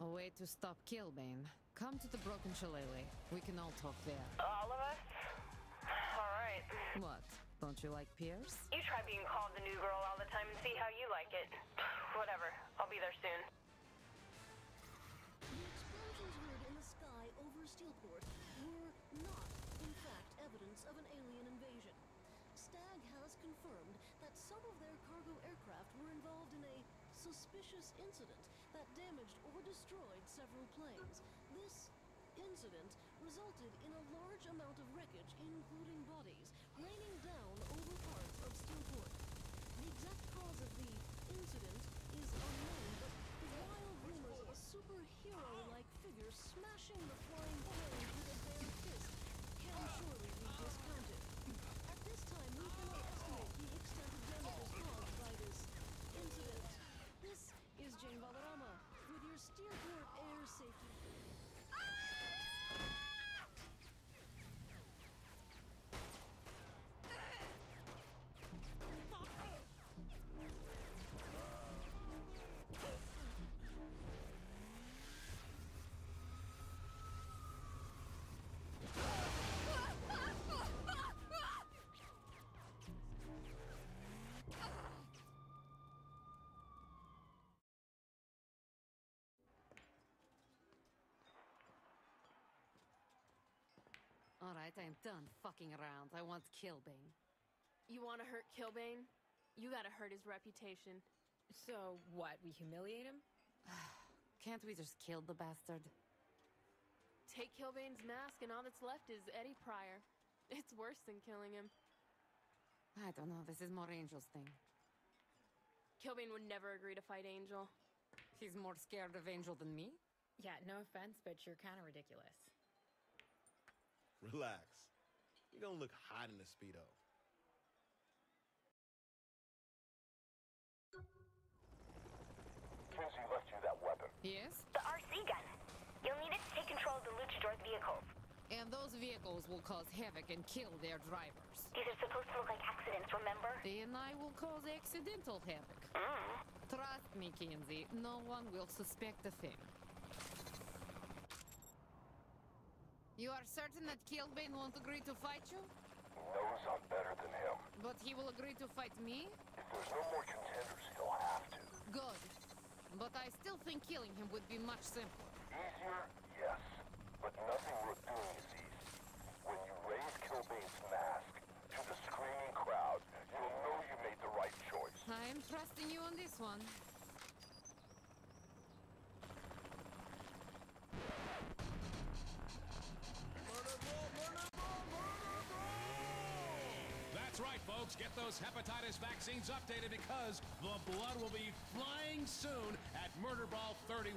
A way to stop Killbane. Come to the Broken Shillelagh. We can all talk there. All of us? Alright. What? Don't you like Pierce? You try being called the new girl all the time and see how you like it. Whatever. I'll be there soon. The explosions heard in the sky over Steelport were not, in fact, evidence of an alien invasion. Stag has confirmed that some of their cargo aircraft were involved in a suspicious incident that damaged or destroyed several planes. This incident resulted in a large amount of wreckage, including bodies, raining down over parts of Steelport. The exact cause of the incident is unknown, but the wild rumors of a superhero-like figure smashing the flying plane with a bare fist can surely be discounted. At this time, we cannot estimate the extent of damages caused by this incident. This is Jane Valderrama with your Steelport Air Safety. Alright, I'm done fucking around. I want Killbane. You want to hurt Killbane? You gotta hurt his reputation. So, what, we humiliate him? Can't we just kill the bastard? Take Killbane's mask and all that's left is Eddie Pryor. It's worse than killing him. I don't know, this is more Angel's thing. Killbane would never agree to fight Angel. He's more scared of Angel than me? Yeah, no offense, but you're kind of ridiculous. Relax. You're gonna look hot in the Speedo. Kinsey left you that weapon. Yes? The RC gun. You'll need it to take control of the luchador's vehicles. And those vehicles will cause havoc and kill their drivers. These are supposed to look like accidents, remember? Then I will cause accidental havoc. Trust me, Kinsey, no one will suspect a thing. You are certain that Killbane won't agree to fight you? He knows I'm better than him. But he will agree to fight me? If there's no more contenders, he'll have to. Good. But I still think killing him would be much simpler. Easier? Yes. But nothing worth doing is easy. When you raise Killbane's mask to the screaming crowd, you'll know you made the right choice. I am trusting you on this one. That's right, folks. Get those hepatitis vaccines updated because the blood will be flying soon at Murder Ball 31.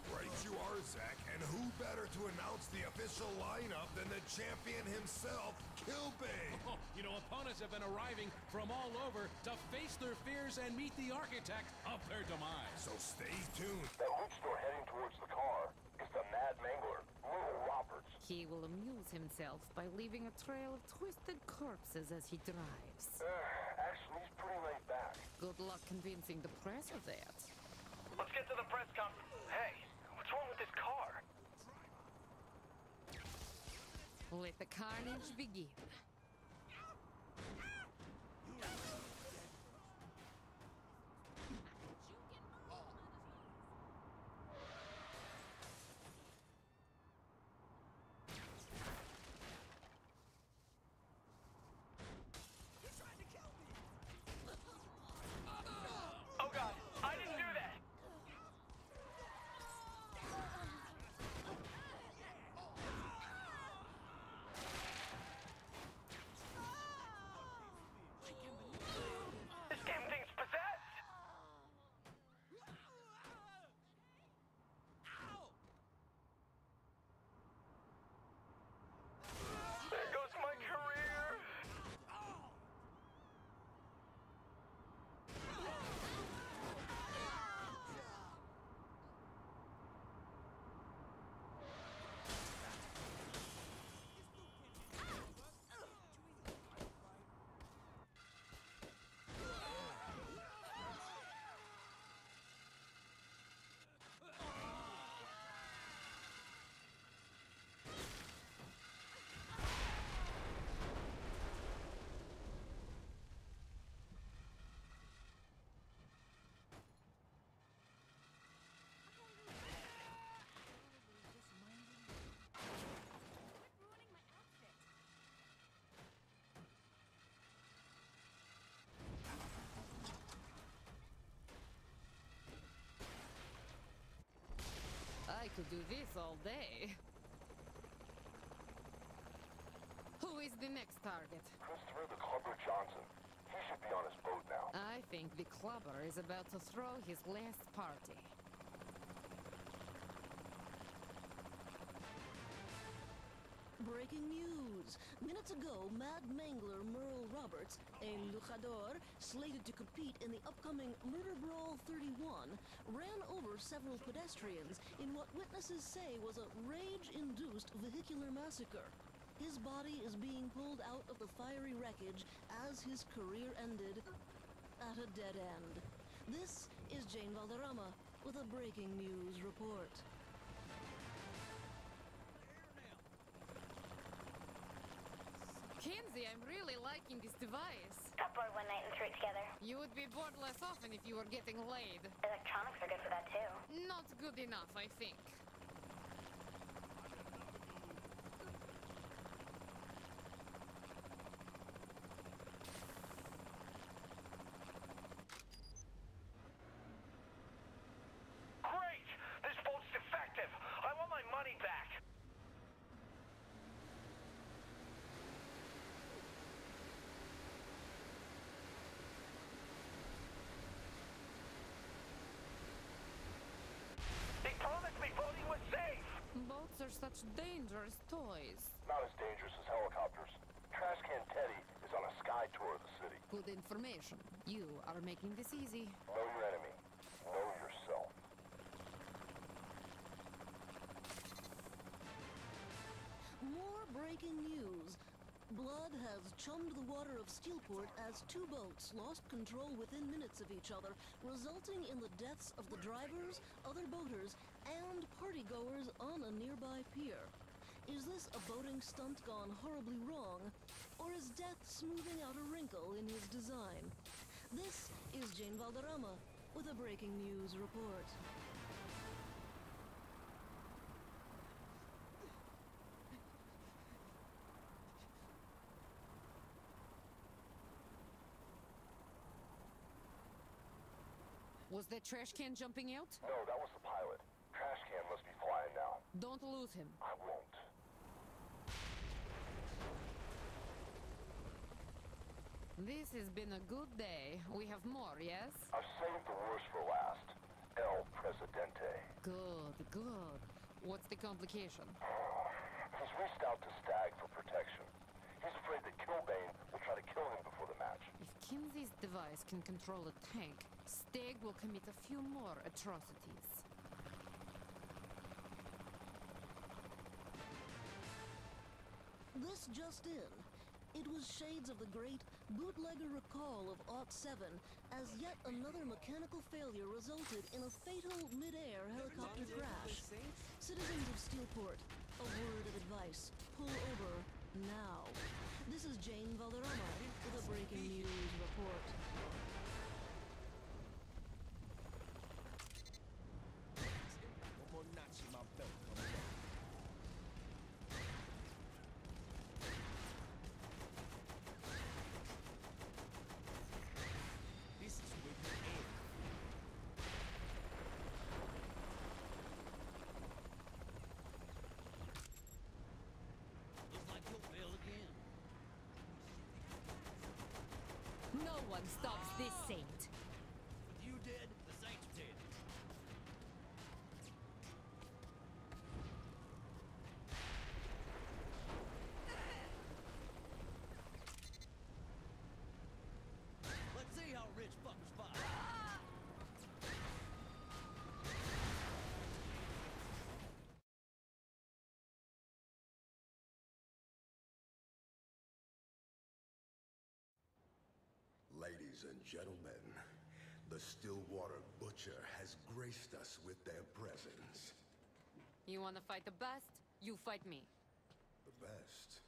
Right you are, Zach. And who better to announce the official lineup than the champion himself, Killbane? Oh, you know, opponents have been arriving from all over to face their fears and meet the architect of their demise. So stay tuned. That luchador heading towards the car is the Mad Mangler, Little Roberts. He will amuse himself by leaving a trail of twisted corpses as he drives. Actually, he's pretty laid back. Good luck convincing the press of that. Let's get to the press conference. Hey, what's wrong with this car? Let the carnage begin. Oh God, I didn't do that! to do this all day. Who is the next target? Christopher the Clubber Johnson. He should be on his boat now. I think the clubber is about to throw his last party. Breaking news! Minutes ago, Mad Mangler Merle Roberts, a luchador slated to compete in the upcoming Murder Brawl 31, ran over several pedestrians in what witnesses say was a rage-induced vehicular massacre. His body is being pulled out of the fiery wreckage as his career ended at a dead end. This is Jane Valderrama with a breaking news report. Kinsey, I'm really liking this device. Got bored one night and threw it together. You would be bored less often if you were getting laid. Electronics are good for that too. Not good enough, I think. Great! This boat's defective! I want my money back! They promised me boating was safe! Boats are such dangerous toys. Not as dangerous as helicopters. Trash Can Teddy is on a sky tour of the city. Good information. You are making this easy. Know your enemy. Know yourself. More breaking news. Blood has chummed the water of Steelport as two boats lost control within minutes of each other, resulting in the deaths of the drivers, other boaters, and partygoers on a nearby pier. Is this a boating stunt gone horribly wrong, or is death smoothing out a wrinkle in his design? This is Jane Valderrama with a breaking news report. Was that trash can jumping out? No, that was the pilot. Trash Can must be flying now. Don't lose him. I won't. This has been a good day. We have more, yes? I've saved the worst for last. El Presidente. Good, good. What's the complication? He's reached out to Stag for protection. He's afraid that Kilbane will try to kill him before the match. If Kinsey's device can control a tank, Stag will commit a few more atrocities. This just in. It was shades of the great bootlegger recall of '07 as yet another mechanical failure resulted in a fatal mid-air helicopter crash. Citizens of Steelport, a word of advice. Pull over now. This is Jane Valderrama with a breaking news report. One more notch in my belt. This is where you end. Looks like you'll fail again. No one stops this saint. With you dead, the saint's dead. Let's see how rich fuckers fight. Ladies and gentlemen, the Stillwater Butcher has graced us with their presence. You wanna fight the best? You fight me. The best?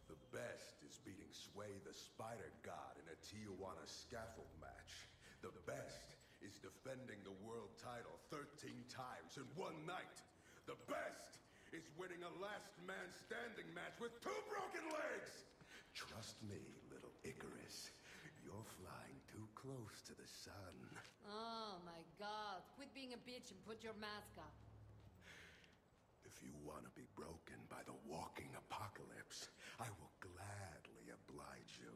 The best is beating Sway the Spider God in a Tijuana scaffold match. The best is defending the world title 13 times in one night. The best is winning a last man standing match with 2 broken legs! Trust me, little Icarus. You're flying too close to the sun. Oh my god, quit being a bitch and put your mask up. If you want to be broken by the walking apocalypse, I will gladly oblige you.